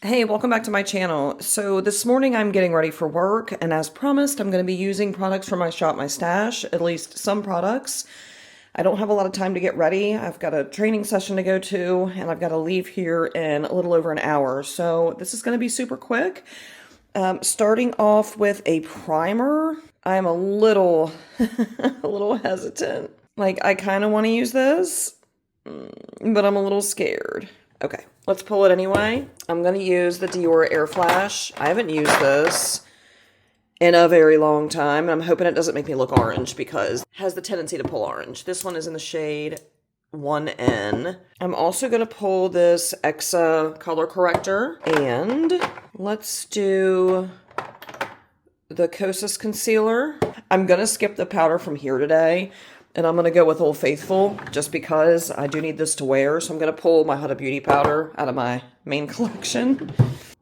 Hey, welcome back to my channel. So this morning I'm getting ready for work, and as promised, I'm going to be using products from my shop, my stash, at least some products. I don't have a lot of time to get ready. I've got a training session to go to, and I've got to leave here in a little over an hour. So this is going to be super quick. Starting off with a primer. I'm a little, a little hesitant. Like, I kind of want to use this, but I'm a little scared. Okay, let's pull it anyway. I'm going to use the Dior Air Flash. I haven't used this in a very long time, and I'm hoping it doesn't make me look orange because it has the tendency to pull orange. This one is in the shade 1N. I'm also going to pull this Exa color corrector, and let's do the Kosas concealer. I'm going to skip the powder from here today, and I'm going to go with Old Faithful just because I do need this to wear. So I'm going to pull my Huda Beauty powder out of my main collection.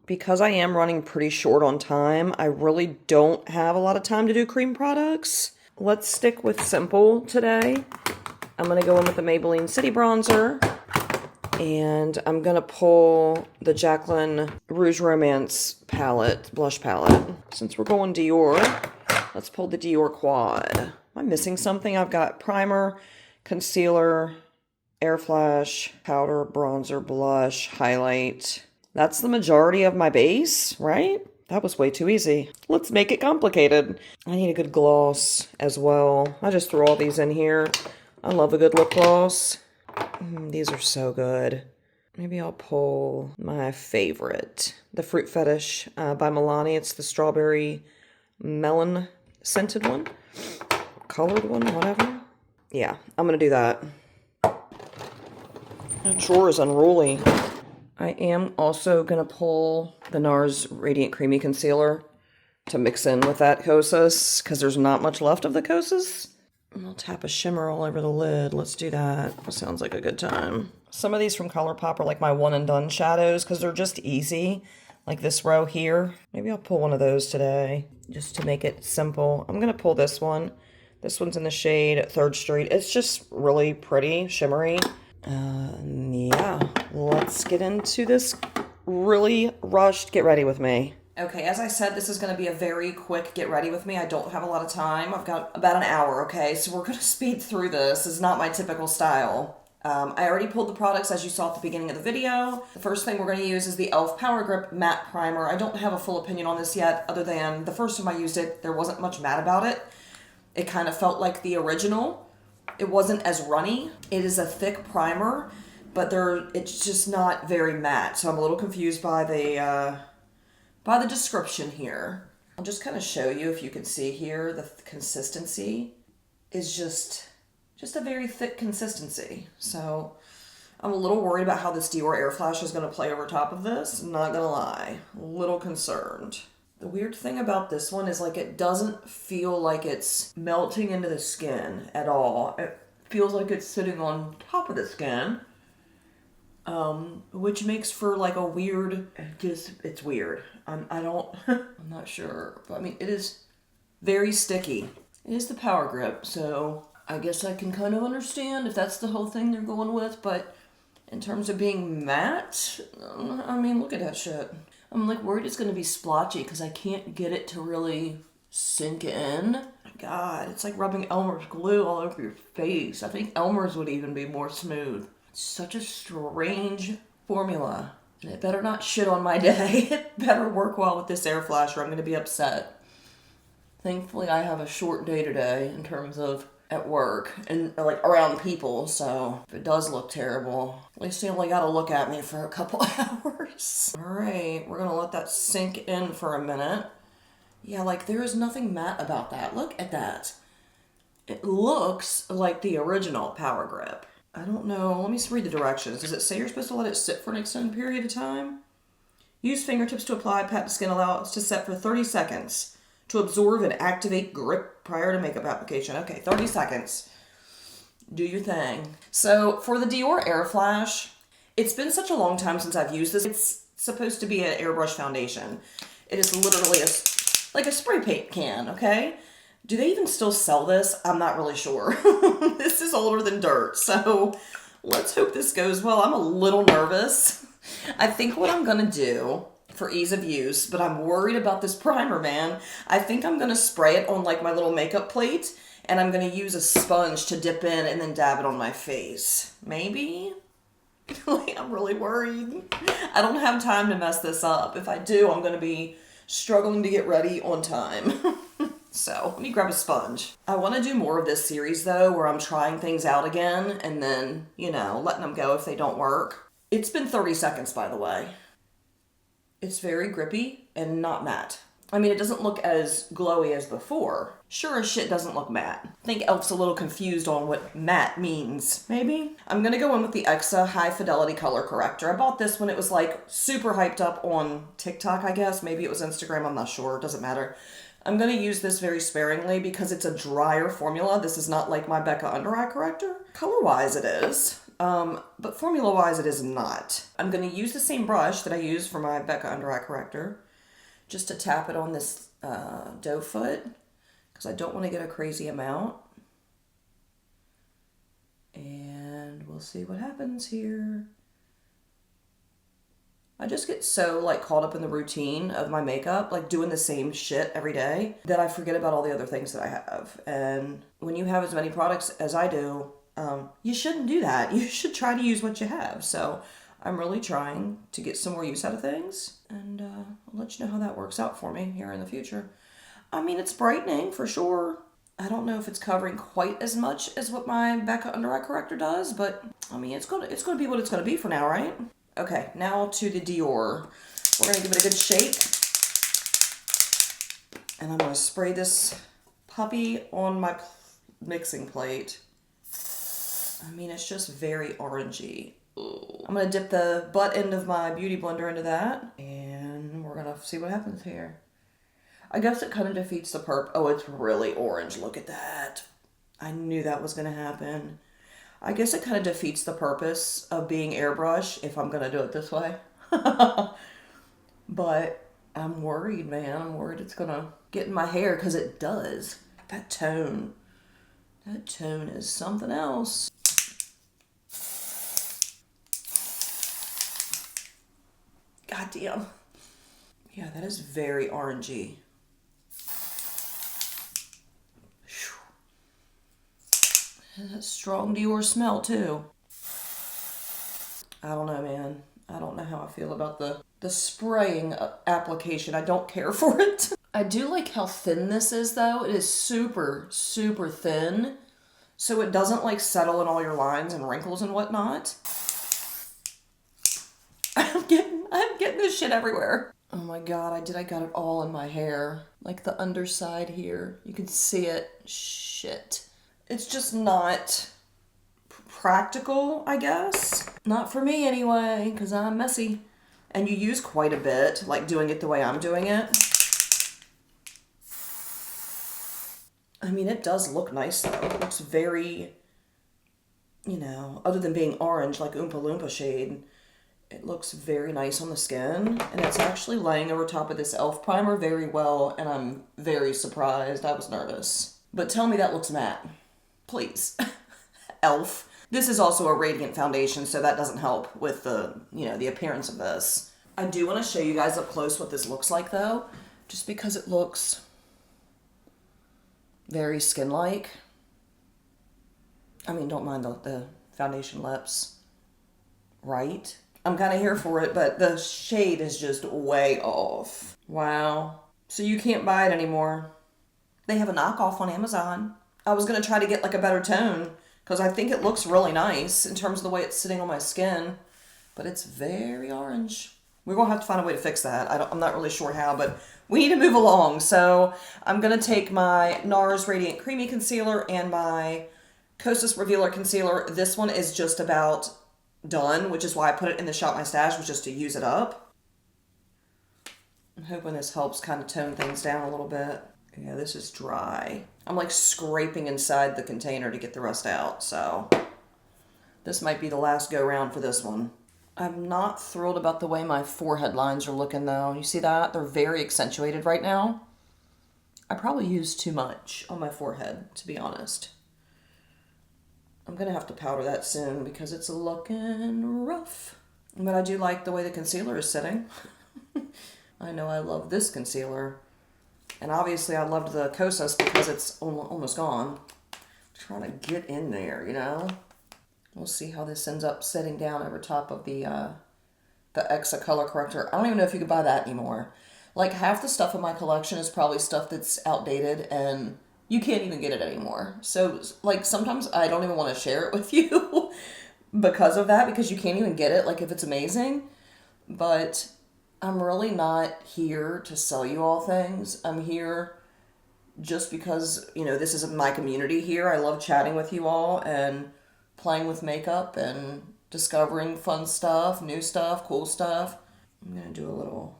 Because I am running pretty short on time, I really don't have a lot of time to do cream products. Let's stick with simple today. I'm going to go in with the Maybelline City Bronzer. And I'm going to pull the Jaclyn Rouge Romance palette, blush palette. Since we're going Dior, let's pull the Dior Quad. Am I missing something? I've got primer, concealer, air flash, powder, bronzer, blush, highlight. That's the majority of my base, right? That was way too easy. Let's make it complicated. I need a good gloss as well. I just threw all these in here. I love a good lip gloss. These are so good. Maybe I'll pull my favorite, the Fruit Fetish by Milani. It's the strawberry melon scented one. Colored one, whatever. Yeah, I'm going to do that. That drawer is unruly. I am also going to pull the NARS Radiant Creamy Concealer to mix in with that Kosas, because there's not much left of the Kosas. I'll tap a shimmer all over the lid. Let's do that. That sounds like a good time. Some of these from ColourPop are like my one and done shadows because they're just easy. Like this row here. Maybe I'll pull one of those today just to make it simple. I'm going to pull this one. This one's in the shade 3rd Street. It's just really pretty, shimmery. Yeah, let's get into this really rushed get ready with me. Okay, as I said, this is going to be a very quick get ready with me. I don't have a lot of time. I've got about an hour, okay? So we're going to speed through this. This is not my typical style. I already pulled the products as you saw at the beginning of the video. The first thing we're going to use is the e.l.f. Power Grip Matte Primer. I don't have a full opinion on this yet, other than the first time I used it, there wasn't much matte about it. It kind of felt like the original. It wasn't as runny. It is a thick primer, but it's just not very matte. So I'm a little confused by the description here. I'll just kind of show you, if you can see here, the consistency is just a very thick consistency. So I'm a little worried about how this Dior Air Flash is going to play over top of this. I'm not going to lie. A little concerned. The weird thing about this one is like it doesn't feel like it's melting into the skin at all. It feels like it's sitting on top of the skin. Which makes for like a weird, it's weird. I'm not sure. But I mean, it is very sticky. It is the Power Grip, so I guess I can kind of understand if that's the whole thing they're going with, but in terms of being matte, I mean, look at that shit. I'm like worried it's going to be splotchy because I can't get it to really sink in. My God, it's like rubbing Elmer's glue all over your face. I think Elmer's would even be more smooth. It's such a strange formula. And it better not shit on my day. It better work well with this air flash or I'm going to be upset. Thankfully, I have a short day today in terms of at work and like around people, so if it does look terrible, at least they only gotta look at me for a couple hours. All right, we're gonna let that sink in for a minute. Yeah, like there is nothing matte about that. Look at that. It looks like the original Power Grip. I don't know. Let me read the directions. Does it say you're supposed to let it sit for an extended period of time? Use fingertips to apply, pat the skin, allow it to set for 30 seconds. To absorb and activate grip prior to makeup application. Okay, 30 seconds. Do your thing. So for the Dior Air Flash, it's been such a long time since I've used this. It's supposed to be an airbrush foundation. It is literally like a spray paint can, okay? Do they even still sell this? I'm not really sure. This is older than dirt, so let's hope this goes well. I'm a little nervous I think what I'm gonna do for ease of use, but I'm worried about this primer, man. I think I'm gonna spray it on like my little makeup plate, and I'm gonna use a sponge to dip in and then dab it on my face. Maybe? Like, I'm really worried. I don't have time to mess this up. If I do, I'm gonna be struggling to get ready on time. So, let me grab a sponge. I want to do more of this series though, where I'm trying things out again and then, letting them go if they don't work. It's been 30 seconds, by the way. It's very grippy and not matte. I mean, it doesn't look as glowy as before. Sure as shit doesn't look matte. I think Elf's a little confused on what matte means. Maybe? I'm gonna go in with the Exa High Fidelity Color Corrector. I bought this when it was like super hyped up on TikTok, I guess. Maybe it was Instagram, I'm not sure. It doesn't matter. I'm gonna use this very sparingly because it's a drier formula. This is not like my Becca Under Eye Corrector. Color-wise it is. But formula-wise it is not. I'm gonna use the same brush that I used for my Becca Under Eye Corrector just to tap it on this doe foot because I don't want to get a crazy amount. And we'll see what happens here. I just get so like caught up in the routine of my makeup, like doing the same shit every day, that I forget about all the other things that I have. And when you have as many products as I do, you shouldn't do that. You should try to use what you have. So I'm really trying to get some more use out of things, and I'll let you know how that works out for me here in the future. I mean, it's brightening for sure. I don't know if it's covering quite as much as what my Becca Under Eye Corrector does, but I mean, it's gonna be what it's gonna be for now, right? Okay, now to the Dior. We're gonna give it a good shake, and I'm gonna spray this puppy on my mixing plate. I mean, it's just very orangey. Ooh. I'm gonna dip the butt end of my beauty blender into that, and we're gonna see what happens here. I guess it kind of defeats the purpose. Oh, it's really orange. Look at that. I knew that was gonna happen. I guess it kind of defeats the purpose of being airbrush if I'm gonna do it this way. But I'm worried, man. I'm worried it's gonna get in my hair, because it does. That tone is something else. God damn. Yeah, that is very orangey. And that strong Dior smell too. I don't know, man. I don't know how I feel about the spraying application. I don't care for it. I do like how thin this is though. It is super, super thin. So it doesn't like settle in all your lines and wrinkles and whatnot. I'm getting this shit everywhere. Oh my god, I got it all in my hair. Like the underside here. You can see it. Shit. It's just not practical, I guess. Not for me anyway, because I'm messy. And you use quite a bit, like doing it the way I'm doing it. I mean, it does look nice though. It looks very, other than being orange, like Oompa Loompa shade, it looks very nice on the skin. And it's actually laying over top of this e.l.f. primer very well, and I'm very surprised. I was nervous. But tell me that looks matte. Please. e.l.f. This is also a radiant foundation, so that doesn't help with the, the appearance of this. I do want to show you guys up close what this looks like though, just because it looks very skin-like. I mean, don't mind the foundation lips, right? I'm kind of here for it, but the shade is just way off. Wow. So you can't buy it anymore. They have a knockoff on Amazon. I was going to try to get like a better tone, because I think it looks really nice in terms of the way it's sitting on my skin, but it's very orange. We're going to have to find a way to fix that. I'm not really sure how, but we need to move along. So I'm going to take my NARS Radiant Creamy Concealer and my Kosas Revealer Concealer. This one is just about done, which is why I put it in the Shop My Stash, was just to use it up. I'm hoping this helps kind of tone things down a little bit. Yeah, this is dry. I'm like scraping inside the container to get the rest out, so this might be the last go round for this one. I'm not thrilled about the way my forehead lines are looking though. You see that? They're very accentuated right now. I probably used too much on my forehead, to be honest. I'm gonna have to powder that soon because it's looking rough. But I do like the way the concealer is sitting. I know I love this concealer. And obviously I loved the Kosas because it's almost gone. I'm trying to get in there, you know? We'll see how this ends up sitting down over top of the Exa color corrector. I don't even know if you could buy that anymore. Like half the stuff in my collection is probably stuff that's outdated and you can't even get it anymore. So like sometimes I don't even want to share it with you because of that, because you can't even get it, like if it's amazing. But I'm really not here to sell you all things. I'm here just because, you know, this is my community here. I love chatting with you all and playing with makeup and discovering fun stuff, new stuff, cool stuff. I'm going to do a little,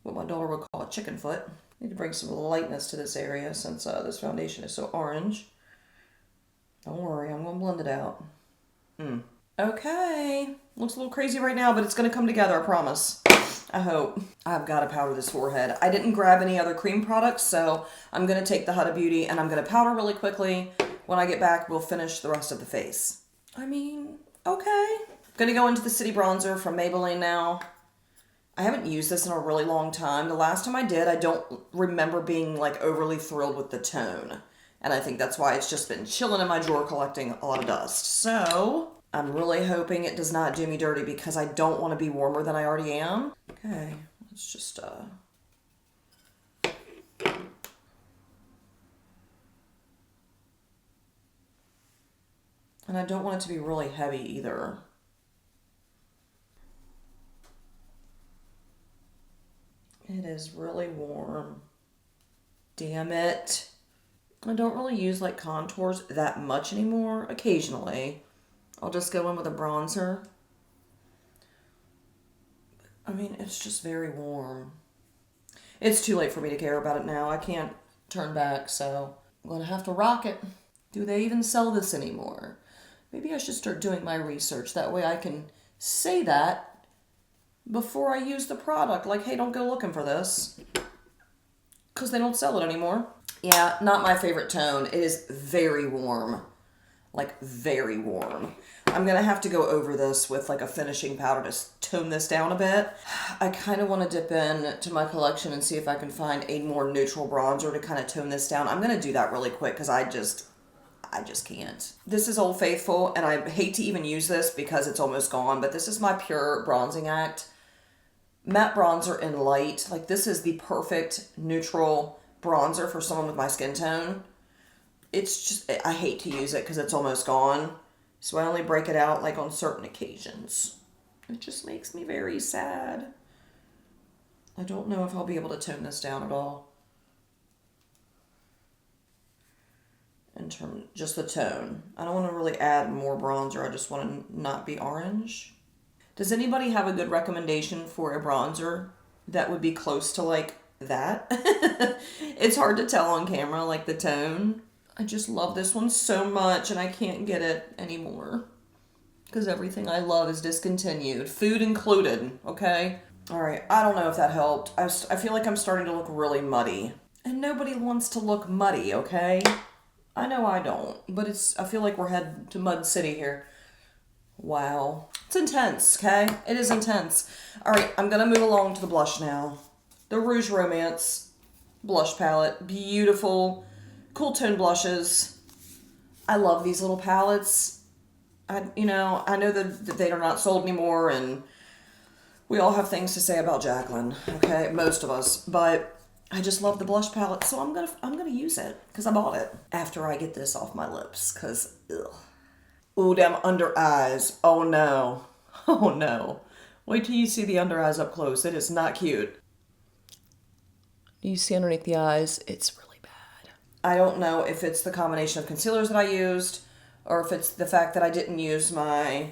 what my daughter would call a chicken foot. Need to bring some lightness to this area since this foundation is so orange. Don't worry, I'm going to blend it out. Okay. Looks a little crazy right now, but it's going to come together, I promise. I hope. I've got to powder this forehead. I didn't grab any other cream products, so I'm going to take the Huda Beauty and I'm going to powder really quickly. When I get back, we'll finish the rest of the face. I mean, okay. Going to go into the City Bronzer from Maybelline now. I haven't used this in a really long time. The last time I did, I don't remember being like overly thrilled with the tone. And I think that's why it's just been chilling in my drawer collecting a lot of dust. So I'm really hoping it does not do me dirty because I don't want to be warmer than I already am. Okay, let's just, and I don't want it to be really heavy either. It is really warm. Damn it. I don't really use like contours that much anymore. Occasionally. I'll just go in with a bronzer. I mean, it's just very warm. It's too late for me to care about it now. I can't turn back, so I'm going to have to rock it. Do they even sell this anymore? Maybe I should start doing my research. That way I can say that before I use the product. Like, hey, don't go looking for this. Because they don't sell it anymore. Yeah, not my favorite tone. It is very warm. Like, very warm. I'm going to have to go over this with, like, a finishing powder to tone this down a bit. I kind of want to dip in to my collection and see if I can find a more neutral bronzer to kind of tone this down. I'm going to do that really quick because I just can't. This is Old Faithful, and I hate to even use this because it's almost gone, but this is my Pure Bronzing Act matte bronzer in light. Like, this is the perfect neutral bronzer for someone with my skin tone. It's just, I hate to use it because it's almost gone. So I only break it out like on certain occasions. It just makes me very sad. I don't know if I'll be able to tone this down at all. In terms, just the tone. I don't want to really add more bronzer. I just want to not be orange. Does anybody have a good recommendation for a bronzer that would be close to like that? It's hard to tell on camera, like the tone. I just love this one so much and I can't get it anymore. Because everything I love is discontinued. Food included, okay? Alright, I don't know if that helped. I feel like I'm starting to look really muddy. And nobody wants to look muddy, okay? I know I don't, but I feel like we're headed to Mud City here. Wow. It's intense, okay? It is intense. Alright, I'm gonna move along to the blush now. The Rouge Romance blush palette. Beautiful, cool tone blushes. I love these little palettes. I know that they are not sold anymore, and we all have things to say about Jaclyn, okay? Most of us, but I just love the blush palette, so I'm gonna use it because I bought it after I get this off my lips. Cause ugh. Ooh, them under eyes. Oh no, oh no. Wait till you see the under eyes up close. It is not cute. Do you see underneath the eyes? It's really bad. I don't know if it's the combination of concealers that I used, or if it's the fact that I didn't use my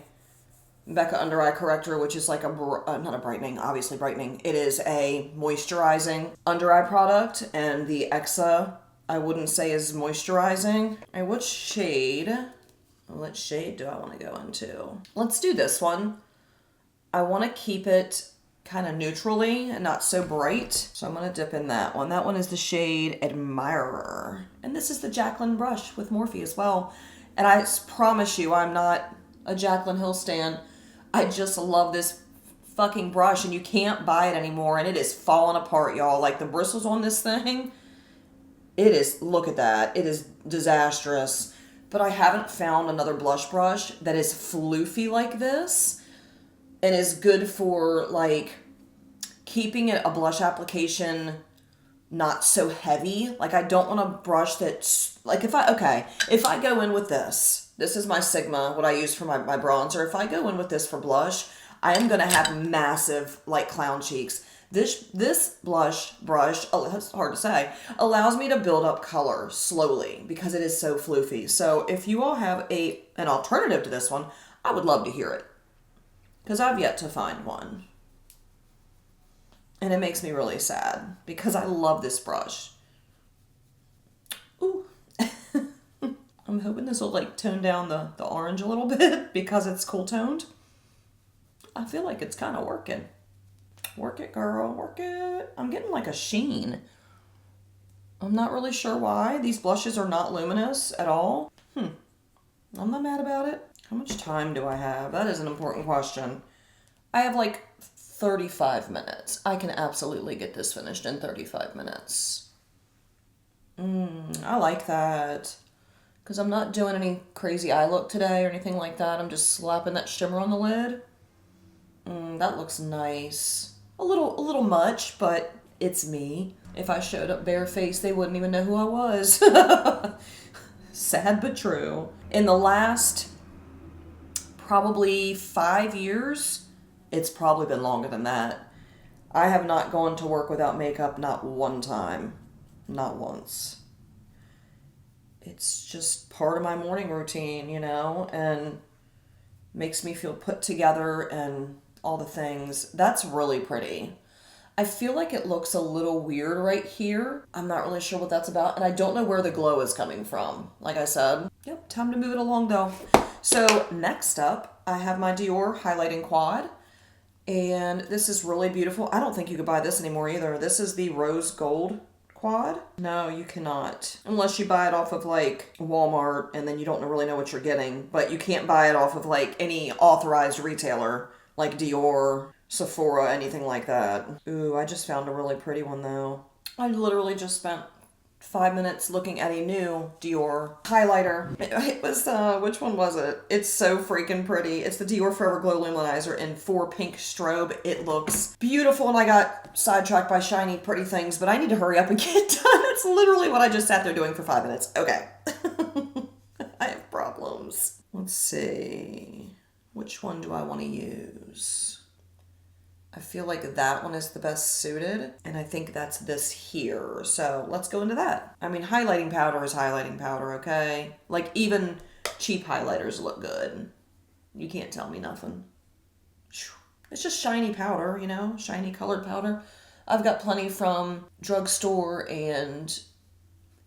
Becca Under Eye Corrector, which is like not a brightening, obviously brightening. It is a moisturizing under eye product, and the Exa, I wouldn't say is moisturizing. And what shade do I want to go into? Let's do this one. I want to keep it kind of neutrally and not so bright. So I'm going to dip in that one. That one is the shade Admirer. And this is the Jaclyn brush with Morphe as well. And I promise you, I'm not a Jaclyn Hill stan. I just love this fucking brush, and you can't buy it anymore, and it is falling apart, y'all. Like, the bristles on this thing, it is, look at that. It is disastrous. But I haven't found another blush brush that is floofy like this and is good for, like, keeping a blush application not so heavy. Like, I don't want a brush that's, like, if I go in with this is my Sigma, what I use for my bronzer. If I go in with this for blush, I am going to have massive, like, clown cheeks. This blush brush, oh, that's hard to say, allows me to build up color slowly because it is so floofy. So if you all have an alternative to this one, I would love to hear it, because I've yet to find one. And it makes me really sad because I love this brush. Ooh. I'm hoping this will, like, tone down the orange a little bit because it's cool toned. I feel like it's kind of working. Work it, girl, work it. I'm getting like a sheen. I'm not really sure why. These blushes are not luminous at all. I'm not mad about it. How much time do I have? That is an important question. I have like 35 minutes. I can absolutely get this finished in 35 minutes. I like that. Because I'm not doing any crazy eye look today or anything like that. I'm just slapping that shimmer on the lid. That looks nice. A little much, but it's me. If I showed up barefaced, they wouldn't even know who I was. Sad but true. In the last probably 5 years, it's probably been longer than that, I have not gone to work without makeup, not one time. Not once. It's just part of my morning routine, you know, and makes me feel put together and all the things. That's really pretty. I feel like it looks a little weird right here. I'm not really sure what that's about, and I don't know where the glow is coming from. Like I said, yep, time to move it along though. So next up, I have my Dior highlighting quad, and this is really beautiful. I don't think you could buy this anymore either. This is the rose gold quad. No, you cannot. Unless you buy it off of like Walmart, and then you don't really know what you're getting, but you can't buy it off of like any authorized retailer like Dior, Sephora, anything like that. Ooh, I just found a really pretty one though. I literally just spent 5 minutes looking at a new Dior highlighter. It was, which one was it? It's so freaking pretty. It's the Dior Forever Glow Luminizer in 4 pink strobe. It looks beautiful, and I got sidetracked by shiny, pretty things, but I need to hurry up and get done. That's literally what I just sat there doing for 5 minutes. Okay. I have problems. Let's see. Which one do I want to use? I feel like that one is the best suited, and I think that's this here. So let's go into that. I mean, highlighting powder is highlighting powder, okay? Like, even cheap highlighters look good. You can't tell me nothing. It's just shiny powder, you know? Shiny colored powder. I've got plenty from drugstore and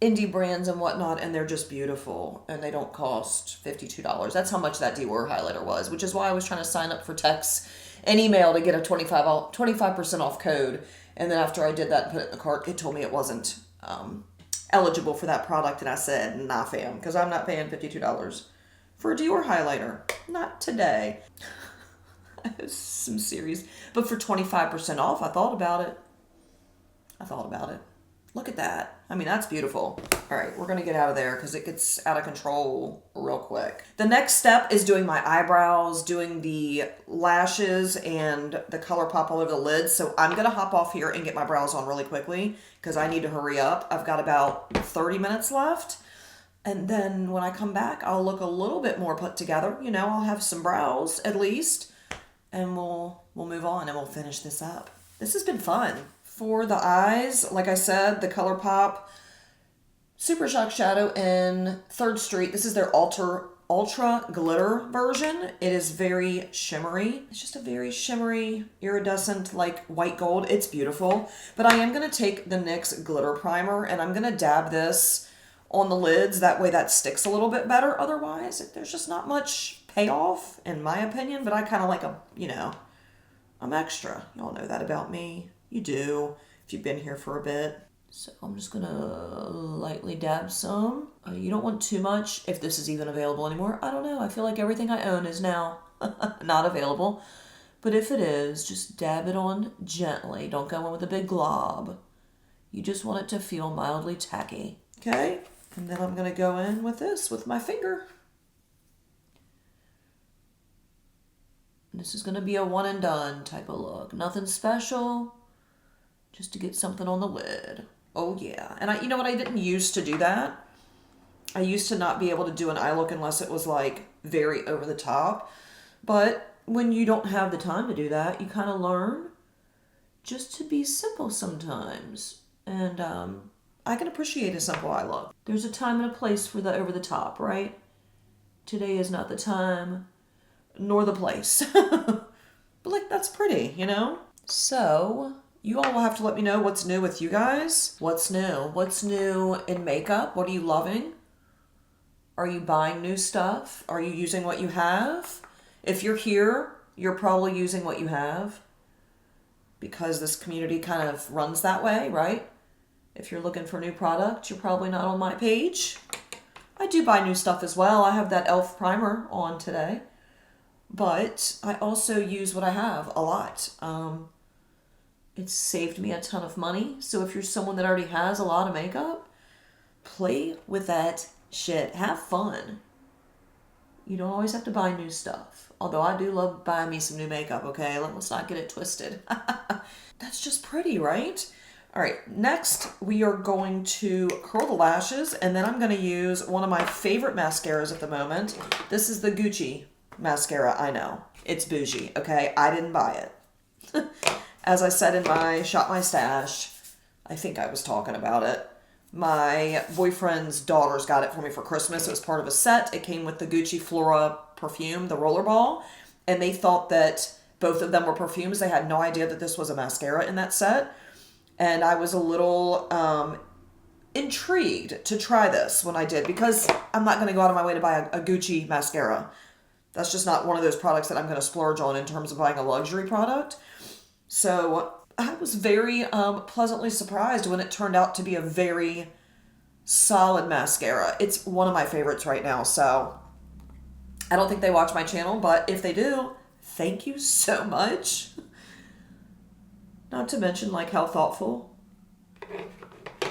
indie brands and whatnot, and they're just beautiful, and they don't cost $52. That's how much that Dior highlighter was, which is why I was trying to sign up for text and email to get a 25% off code, and then after I did that and put it in the cart, it told me it wasn't eligible for that product, and I said, nah fam, because I'm not paying $52 for a Dior highlighter. Not today. I have some serious, but for 25% off, I thought about it. Look at that. I mean, that's beautiful. All right, we're gonna get out of there because it gets out of control real quick. The next step is doing my eyebrows, doing the lashes, and the color pop all over the lids. So I'm gonna hop off here and get my brows on really quickly because I need to hurry up. I've got about 30 minutes left. And then when I come back, I'll look a little bit more put together. You know, I'll have some brows at least, and we'll move on and we'll finish this up. This has been fun. For the eyes, like I said, the ColourPop Super Shock Shadow in 3rd Street. This is their Ultra Glitter version. It is very shimmery. It's just a very shimmery, iridescent, like white gold. It's beautiful. But I am going to take the NYX Glitter Primer, and I'm going to dab this on the lids. That way that sticks a little bit better. Otherwise, there's just not much payoff, in my opinion. But I kind of like I'm extra. Y'all know that about me. You do, if you've been here for a bit. So I'm just gonna lightly dab some. You don't want too much, if this is even available anymore. I don't know, I feel like everything I own is now Not available. But if it is, just dab it on gently. Don't go in with a big glob. You just want it to feel mildly tacky. Okay? And then I'm going to go in with this with my finger. This is going to be a one and done type of look. Nothing special. Just to get something on the lid. Oh yeah. And you know what? I didn't used to do that. I used to not be able to do an eye look unless it was like very over the top. But when you don't have the time to do that, you kind of learn just to be simple sometimes. And I can appreciate a simple eye look. There's a time and a place for the over the top, right? Today is not the time nor the place. But like, that's pretty, you know? So you all will have to let me know what's new with you guys. What's new? What's new in makeup? What are you loving? Are you buying new stuff? Are you using what you have? If you're here, you're probably using what you have because this community kind of runs that way, right? If you're looking for new product, you're probably not on my page. I do buy new stuff as well. I have that e.l.f. primer on today, but I also use what I have a lot. It's saved me a ton of money. So if you're someone that already has a lot of makeup, play with that shit. Have fun. You don't always have to buy new stuff. Although I do love buying me some new makeup, okay? Let's not get it twisted. That's just pretty, right? All right, next we are going to curl the lashes, and then I'm going to use one of my favorite mascaras at the moment. This is the Gucci mascara, I know. It's bougie, okay? I didn't buy it. As I said in my Shop My Stash, I think I was talking about it. My boyfriend's daughters got it for me for Christmas. It was part of a set. It came with the Gucci Flora perfume, the rollerball, and they thought that both of them were perfumes. They had no idea that this was a mascara in that set. And I was a little intrigued to try this when I did, because I'm not going to go out of my way to buy a Gucci mascara. That's just not one of those products that I'm going to splurge on in terms of buying a luxury product. So I was very pleasantly surprised when it turned out to be a very solid mascara. It's one of my favorites right now. So I don't think they watch my channel, but if they do, thank you so much. Not to mention, like, how thoughtful.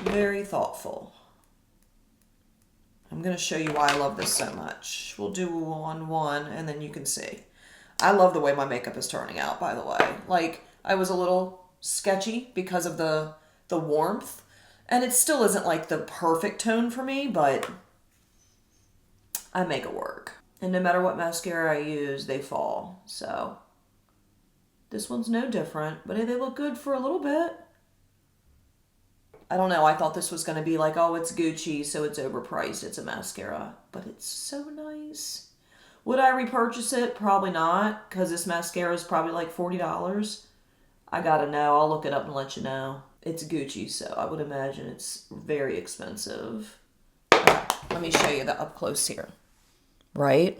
Very thoughtful. I'm going to show you why I love this so much. We'll do one, and then you can see. I love the way my makeup is turning out, by the way. Like, I was a little sketchy because of the warmth. And it still isn't, like, the perfect tone for me, but I make it work. And no matter what mascara I use, they fall. So this one's no different, but they look good for a little bit. I don't know. I thought this was going to be like, oh, it's Gucci, so it's overpriced. It's a mascara. But it's so nice. Would I repurchase it? Probably not, because this mascara is probably like $40. I gotta know. I'll look it up and let you know. It's Gucci, so I would imagine it's very expensive. Okay, let me show you the up close here. Right?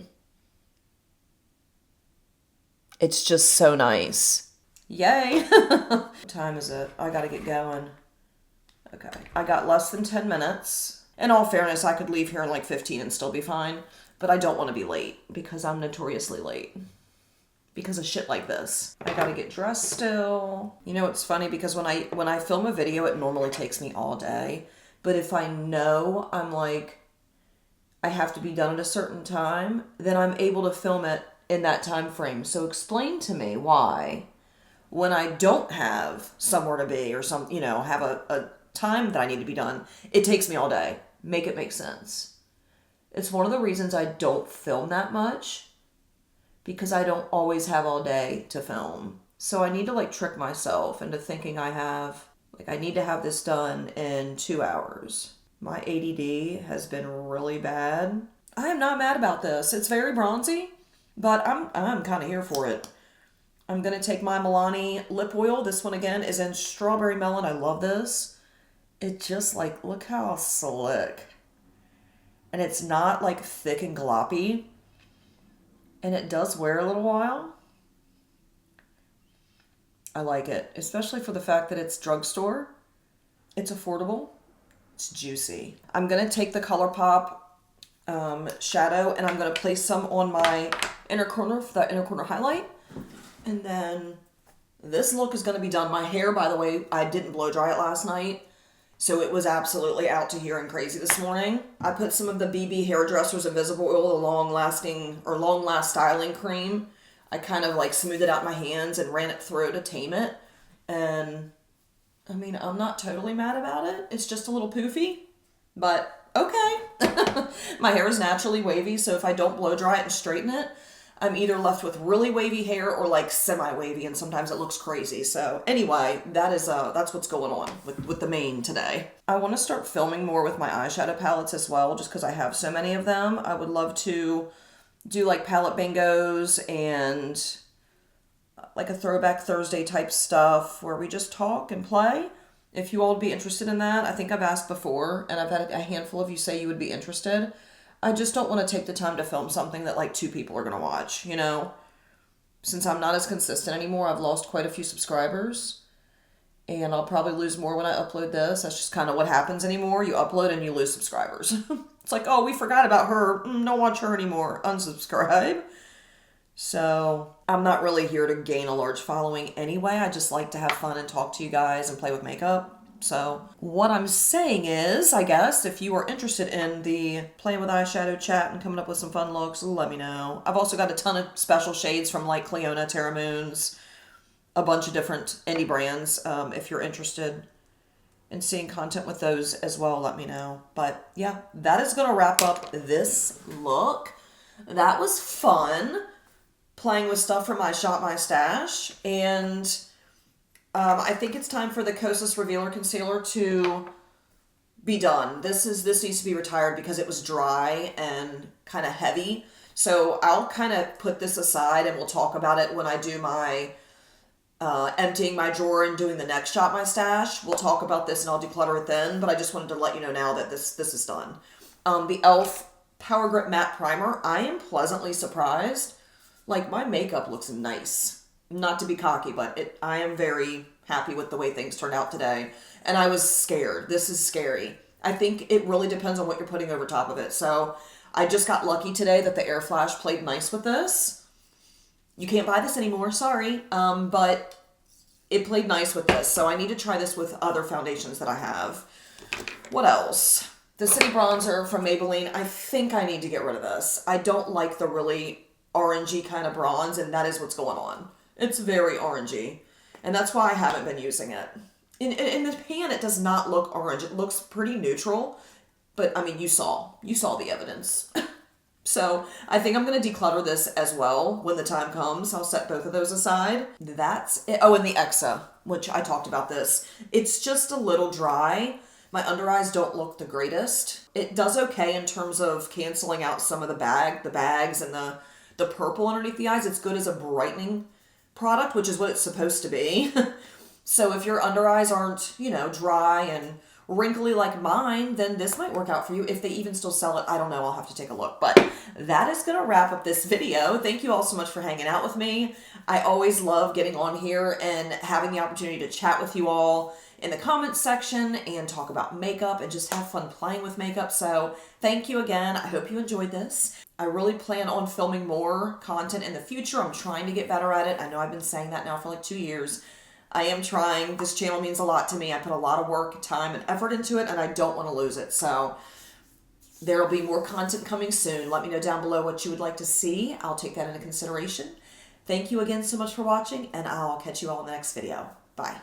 It's just so nice. Yay! What time is it? I gotta get going. Okay, I got less than 10 minutes. In all fairness, I could leave here in like 15 and still be fine, but I don't want to be late because I'm notoriously late because of shit like this. I gotta get dressed still. You know, it's funny because when I film a video, it normally takes me all day, but if I know I'm like, I have to be done at a certain time, then I'm able to film it in that time frame. So explain to me why, when I don't have somewhere to be or have a time that I need to be done, it takes me all day. Make it make sense. It's one of the reasons I don't film that much, because I don't always have all day to film. So I need to like trick myself into thinking I need to have this done in 2 hours. My ADD has been really bad. I am not mad about this. It's very bronzy, but I'm kind of here for it. I'm going to take my Milani lip oil. This one again is in Strawberry Melon. I love this. It just like, look how slick. And it's not like thick and gloppy. And it does wear a little while. I like it, especially for the fact that it's drugstore. It's affordable. It's juicy. I'm going to take the ColourPop shadow and I'm going to place some on my inner corner for that inner corner highlight. And then this look is going to be done. My hair, by the way, I didn't blow dry it last night, so it was absolutely out to here and crazy this morning. I put some of the BB Hairdresser's Invisible Oil, the long last styling cream. I kind of like smoothed it out in my hands and ran it through to tame it. And I mean, I'm not totally mad about it. It's just a little poofy, but okay. My hair is naturally wavy, so if I don't blow dry it and straighten it, I'm either left with really wavy hair or like semi-wavy, and sometimes it looks crazy. So anyway, that's what's going on with the mane today. I want to start filming more with my eyeshadow palettes as well, just because I have so many of them. I would love to do like palette bingos and like a Throwback Thursday type stuff where we just talk and play. If you all would be interested in that, I think I've asked before, and I've had a handful of you say you would be interested. I just don't want to take the time to film something that like 2 people are going to watch, you know? Since I'm not as consistent anymore, I've lost quite a few subscribers, and I'll probably lose more when I upload this. That's just kind of what happens anymore. You upload and you lose subscribers. It's like, oh, we forgot about her. Don't watch her anymore. Unsubscribe. So I'm not really here to gain a large following anyway. I just like to have fun and talk to you guys and play with makeup. So what I'm saying is, I guess, if you are interested in the playing with eyeshadow chat and coming up with some fun looks, let me know. I've also got a ton of special shades from like Cleona, Terra Moons, a bunch of different indie brands. If you're interested in seeing content with those as well, let me know. But yeah, that is going to wrap up this look. That was fun, playing with stuff from my Shop My Stash, and I think it's time for the Kosas Revealer Concealer to be done. This needs to be retired because it was dry and kind of heavy. So I'll kind of put this aside and we'll talk about it when I do my emptying my drawer and doing the next Shop My Stash. We'll talk about this and I'll declutter it then, but I just wanted to let you know now that this is done. The e.l.f. Power Grip Matte Primer, I am pleasantly surprised. Like, my makeup looks nice. Not to be cocky, but I am very happy with the way things turned out today. And I was scared. This is scary. I think it really depends on what you're putting over top of it. So I just got lucky today that the Air Flash played nice with this. You can't buy this anymore, sorry. But it played nice with this. So I need to try this with other foundations that I have. What else? The City Bronzer from Maybelline. I think I need to get rid of this. I don't like the really orangey kind of bronze, and that is what's going on. It's very orangey, and that's why I haven't been using it. In the pan, it does not look orange. It looks pretty neutral, but I mean, you saw the evidence. So I think I'm going to declutter this as well when the time comes. I'll set both of those aside. That's it. Oh, and the Exa, which I talked about this. It's just a little dry. My under eyes don't look the greatest. It does okay in terms of canceling out some of the bags and the purple underneath the eyes. It's good as a brightening product, which is what it's supposed to be. So if your under eyes aren't, dry and wrinkly like mine, then this might work out for you. If they even still sell it, I don't know. I'll have to take a look. But that is going to wrap up this video. Thank you all so much for hanging out with me. I always love getting on here and having the opportunity to chat with you all in the comments section and talk about makeup and just have fun playing with makeup. So thank you again. I hope you enjoyed this. I really plan on filming more content in the future. I'm trying to get better at it. I know I've been saying that now for like 2 years. I am trying. This channel means a lot to me. I put a lot of work, time, and effort into it, and I don't want to lose it. So there will be more content coming soon. Let me know down below what you would like to see. I'll take that into consideration. Thank you again so much for watching, and I'll catch you all in the next video. Bye.